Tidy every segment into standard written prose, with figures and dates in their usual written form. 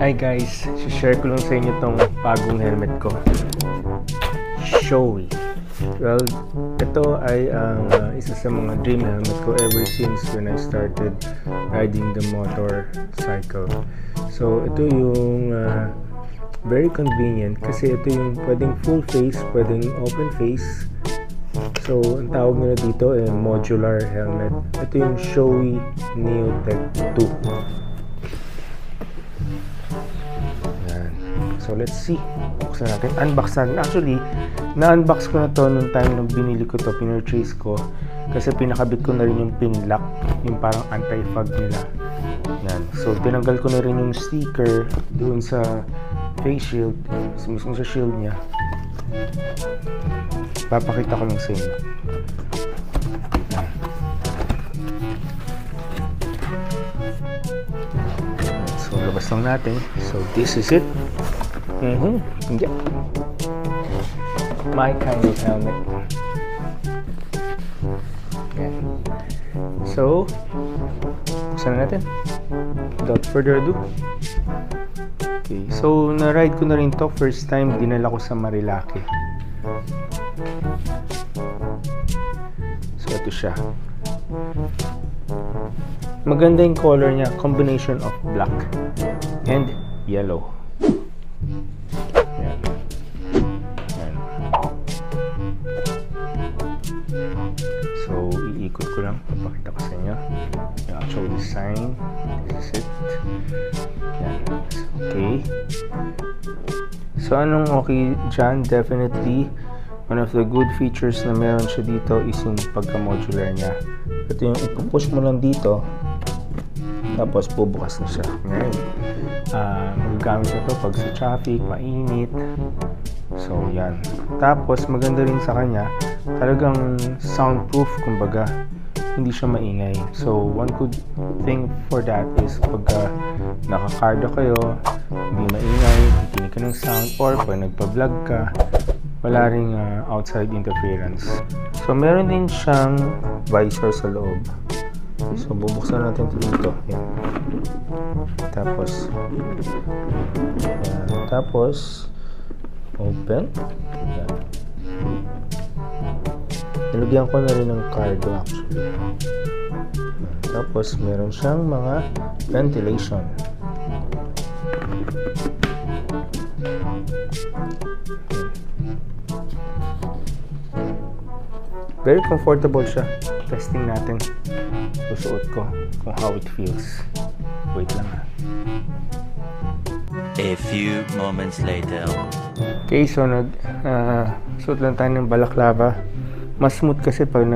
Hi guys, share ko lang sa inyo tong bagong helmet ko, Shoei. Well, ito ay ang isa sa mga dream helmet ko ever since when I started riding the motorcycle. So ito yung very convenient kasi ito yung pwedeng full face, pwedeng open face. So ang tawag nila dito ay modular helmet. Ito yung Shoei Neotech 2. So let's see, buksan natin, unbox natin. Actually, na-unbox ko na to nung time nung binili ko to, pinurchase ko, kasi pinakabit ko na rin yung pin lock, yung parang anti-fog nila. Yan. So tinanggal ko na rin yung sticker doon sa face shield, mismo sa shield niya. Papakita ko lang sa inyo. So labas lang natin. So this is it. Yeah. My kind of helmet. Yeah. So, buksan na natin. Without further ado. Okay, so na-ride ko na rin to. First time, dinala ko sa Marilaki. So, ito siya. Maganda yung color niya. Combination of black and yellow. So, iikot ko lang, papakita ko sa inyo yung actual design. This is it. Yan. Okay. So, anong okay dyan? Definitely, one of the good features na meron siya dito is yung pagka-modular niya. Ito yung ipupush mo lang dito, tapos bubukas na siya. Ngayon, magagamit na ito pag sa traffic, mainit. So, yan. Tapos, maganda rin sa kanya, talagang soundproof, kumbaga, hindi siya maingay. So, one good thing for that is pagka nakakarga kayo, hindi maingay, tikinig ka ng sound, or pag nagpa-vlog ka, wala ring outside interference. So, meron din siyang visor sa loob. So, bubuksan natin ito dito. Yan. Tapos, yan. Tapos, open. Yan. Nilagyan ko na rin ng cargo actually. Tapos meron siyang mga ventilation. Very comfortable siya. Testing natin. Susuot ko kung how it feels. Wait lang ha. A few moments later. Okay, so suot lang tayo ng balaklava. Mas smooth kasi pag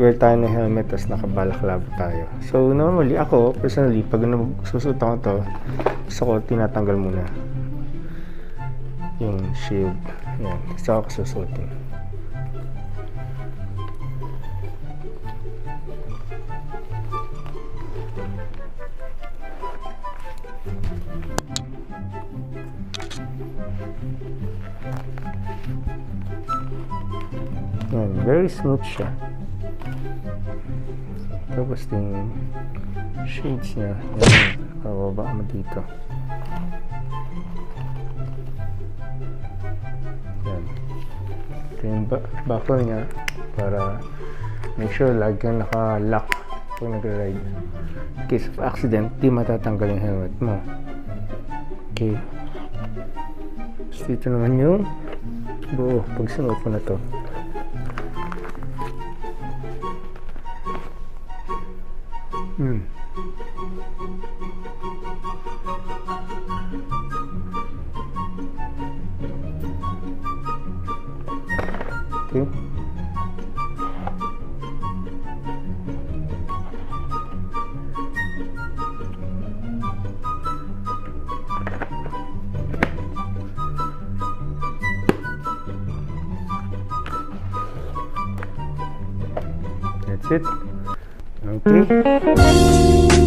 wear tayo ng helmet tapos nakabalaklava tayo. So normally ako, personally, pag susuot ako to, gusto ko tinatanggal muna yung shield. Yan, gusto ako susuotin. Yan, very smooth siya. Tapos yung shades niya, yan, kababa mo dito. Yan. Ito yung buckle niya para make sure lagi kang naka-lock pag nag-ride. In case of accident, di matatanggal yung helmet mo. Okay. Tapos dito naman yung buo, pag sinuot mo na to. Okay. That's it. Okay.